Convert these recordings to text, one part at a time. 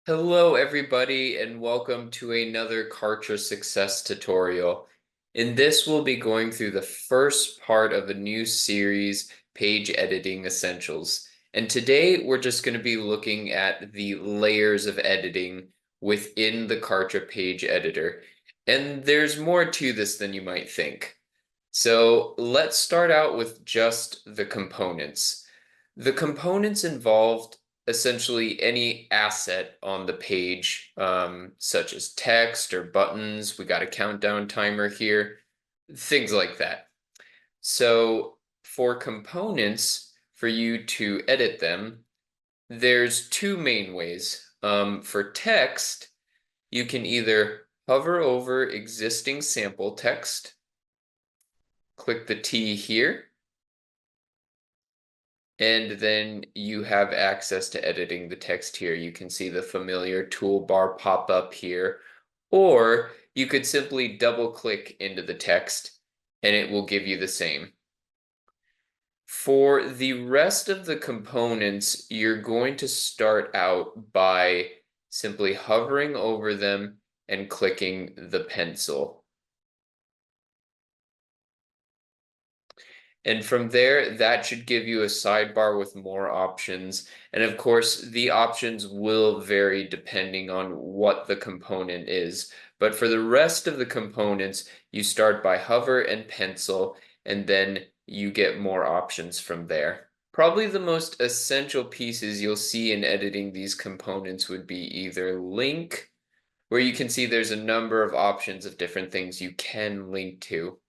Hello everybody and welcome to another Kartra success tutorial. In this we'll be going through the first part of a new series, Page Editing Essentials. And today we're just going to be looking at the layers of editing within the Kartra Page Editor. And there's more to this than you might think. So let's start out with just the components. The components involved essentially any asset on the page, such as text or buttons. We got a countdown timer here, things like that. So for components, for you to edit them, there's two main ways. For text, you can either hover over existing sample text, click the T here, and then you have access to editing the text here. You can see the familiar toolbar pop up here, or you could simply double click into the text and it will give you the same. For the rest of the components, you're going to start out by simply hovering over them and clicking the pencil. And from there, that should give you a sidebar with more options. And of course, the options will vary depending on what the component is. But for the rest of the components, you start by hover and pencil, and then you get more options from there. Probably the most essential pieces you'll see in editing these components would be either link, where you can see there's a number of options of different things you can link to,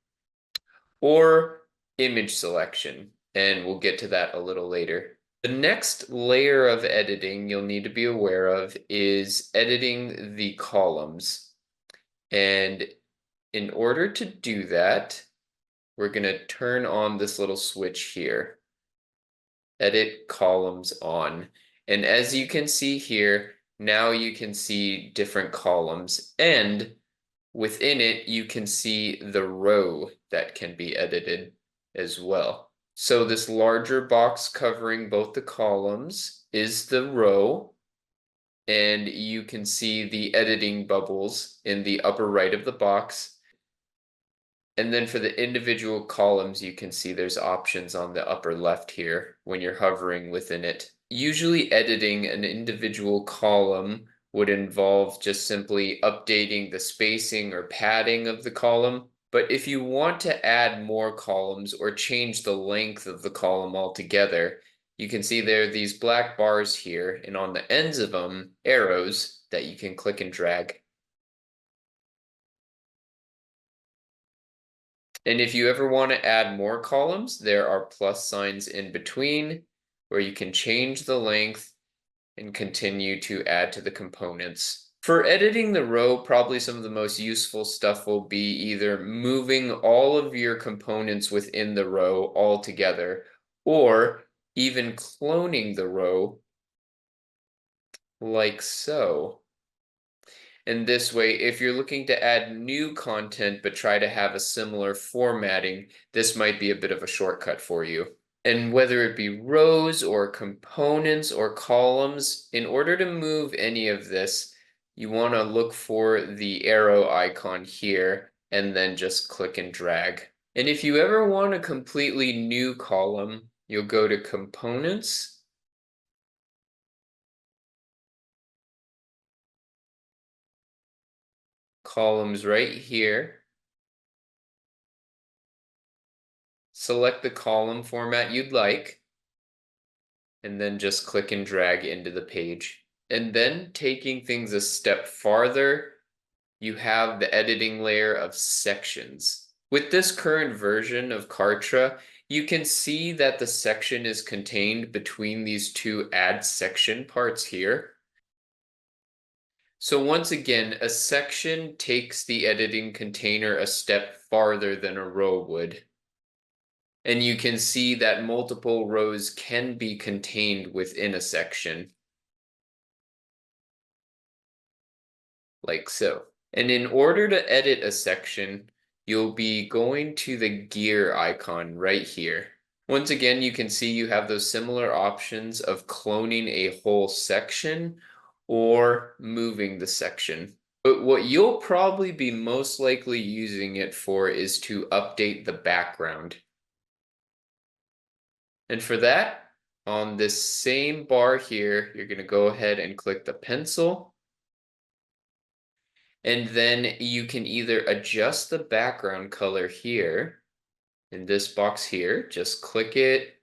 or image selection, and we'll get to that a little later. The next layer of editing you'll need to be aware of is editing the columns. And in order to do that, we're going to turn on this little switch here. Edit columns on. And as you can see here, now you can see different columns, and within it, you can see the row that can be edited as well. So this larger box covering both the columns is the row, and you can see the editing bubbles in the upper right of the box. And then for the individual columns, you can see there's options on the upper left here when you're hovering within it. Usually editing an individual column would involve just simply updating the spacing or padding of the column. But if you want to add more columns or change the length of the column altogether, you can see there are these black bars here, and on the ends of them, arrows that you can click and drag. And if you ever want to add more columns, there are plus signs in between where you can change the length and continue to add to the components. For editing the row, probably some of the most useful stuff will be either moving all of your components within the row all together, or even cloning the row like so. And this way, if you're looking to add new content but try to have a similar formatting, this might be a bit of a shortcut for you. And whether it be rows or components or columns, in order to move any of this, you want to look for the arrow icon here and then just click and drag. And if you ever want a completely new column, you'll go to Components, Columns right here. Select the column format you'd like, and then just click and drag into the page. And then taking things a step farther, you have the editing layer of sections. With this current version of Kartra, you can see that the section is contained between these two add section parts here. So once again, a section takes the editing container a step farther than a row would. And you can see that multiple rows can be contained within a section, like so. And in order to edit a section, you'll be going to the gear icon right here. Once again, you can see you have those similar options of cloning a whole section or moving the section. But what you'll probably be most likely using it for is to update the background. And for that, on this same bar here, you're going to go ahead and click the pencil. And then you can either adjust the background color here in this box here, just click it.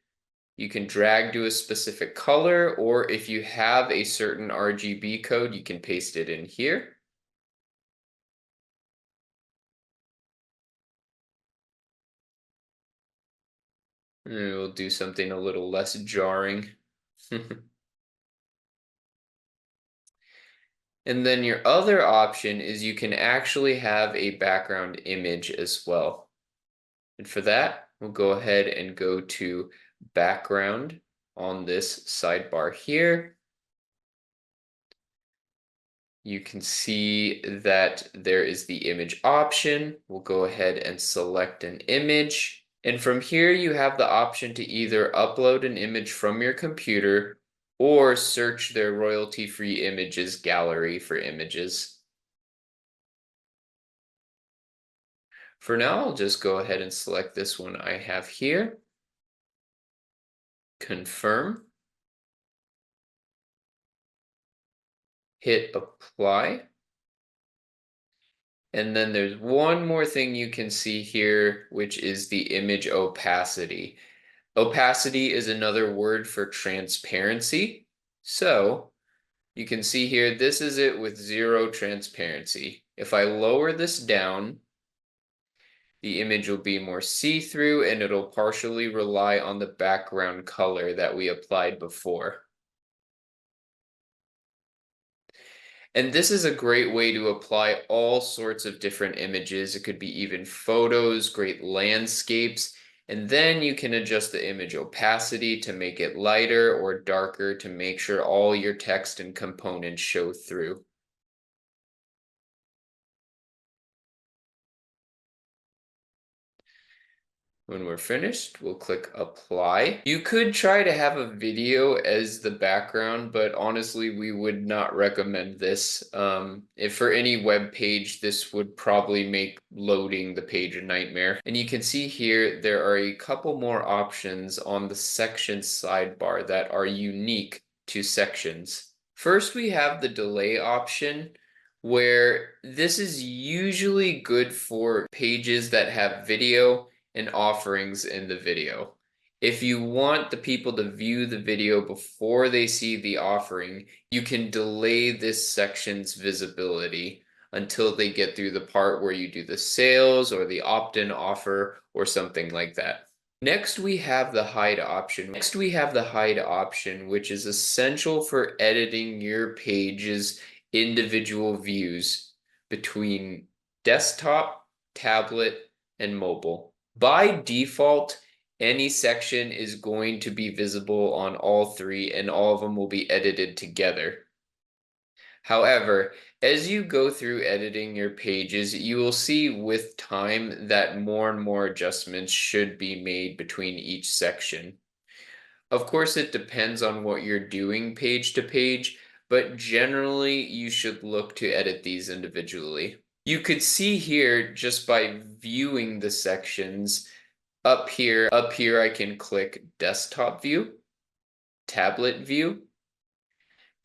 You can drag to a specific color, or if you have a certain RGB code, you can paste it in here. And we'll do something a little less jarring. And then your other option is you can actually have a background image as well. And for that, we'll go ahead and go to background on this sidebar here. You can see that there is the image option. We'll go ahead and select an image. And from here, you have the option to either upload an image from your computer or search their royalty-free images gallery for images. For now, I'll just go ahead and select this one I have here. Confirm. Hit apply. And then there's one more thing you can see here, which is the image opacity. Opacity is another word for transparency. So you can see here, this is it with 0 transparency. If I lower this down, the image will be more see-through and it'll partially rely on the background color that we applied before. And this is a great way to apply all sorts of different images. It could be even photos, great landscapes, and then you can adjust the image opacity to make it lighter or darker to make sure all your text and components show through. When we're finished, we'll click apply. You could try to have a video as the background, but honestly, we would not recommend this. If for any web page, this would probably make loading the page a nightmare. And you can see here, there are a couple more options on the section sidebar that are unique to sections. First, we have the delay option, where this is usually good for pages that have video and offerings in the video. If you want the people to view the video before they see the offering, you can delay this section's visibility until they get through the part where you do the sales or the opt-in offer or something like that. Next, we have the hide option. Which is essential for editing your page's individual views between desktop, tablet, and mobile. By default, any section is going to be visible on all three, and all of them will be edited together. However, as you go through editing your pages, you will see with time that more and more adjustments should be made between each section. Of course, it depends on what you're doing page to page, but generally you should look to edit these individually. You could see here just by viewing the sections. Up here I can click desktop view, tablet view,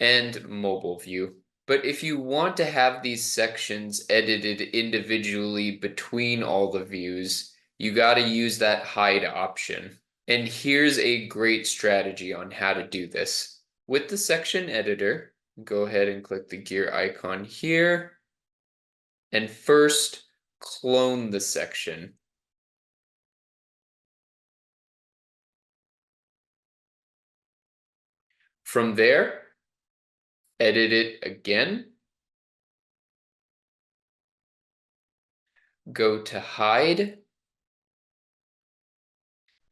and mobile view. But if you want to have these sections edited individually between all the views, you got to use that hide option. And here's a great strategy on how to do this. With the section editor, go ahead and click the gear icon here. And first, clone the section. From there, edit it again. Go to hide.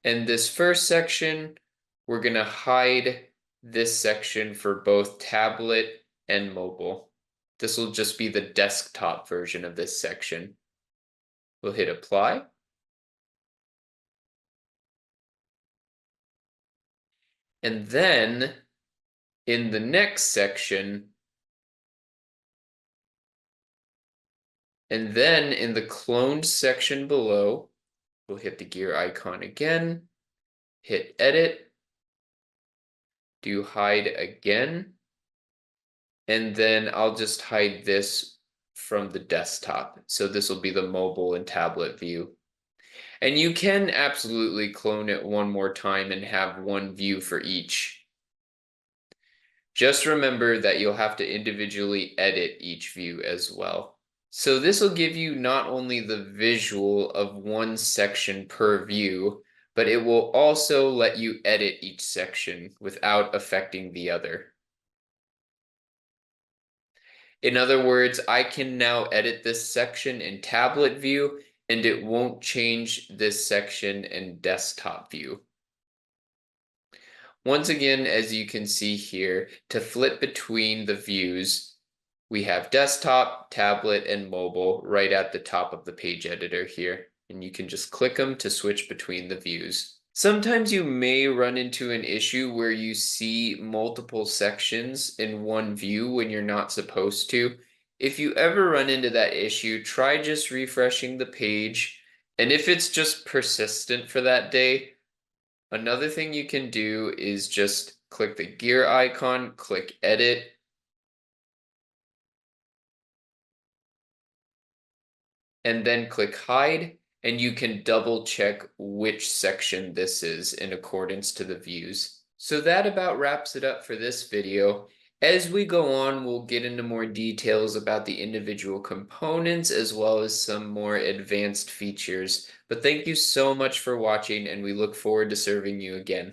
And this first section, we're going to hide this section for both tablet and mobile. This will just be the desktop version of this section. We'll hit apply. And then in the next section, And then in the cloned section below, we'll hit the gear icon again, hit edit, do hide again, and then I'll just hide this from the desktop. So this will be the mobile and tablet view. And you can absolutely clone it one more time and have one view for each. Just remember that you'll have to individually edit each view as well. So this will give you not only the visual of one section per view, but it will also let you edit each section without affecting the other. In other words, I can now edit this section in tablet view and it won't change this section in desktop view. Once again, as you can see here, to flip between the views, we have desktop, tablet, and mobile right at the top of the page editor here. And you can just click them to switch between the views. Sometimes you may run into an issue where you see multiple sections in one view when you're not supposed to. If you ever run into that issue, try just refreshing the page. And if it's just persistent for that day, another thing you can do is just click the gear icon, click edit, and then click hide, and you can double check which section this is in accordance to the views. So that about wraps it up for this video. As we go on, we'll get into more details about the individual components as well as some more advanced features. But thank you so much for watching, and we look forward to serving you again.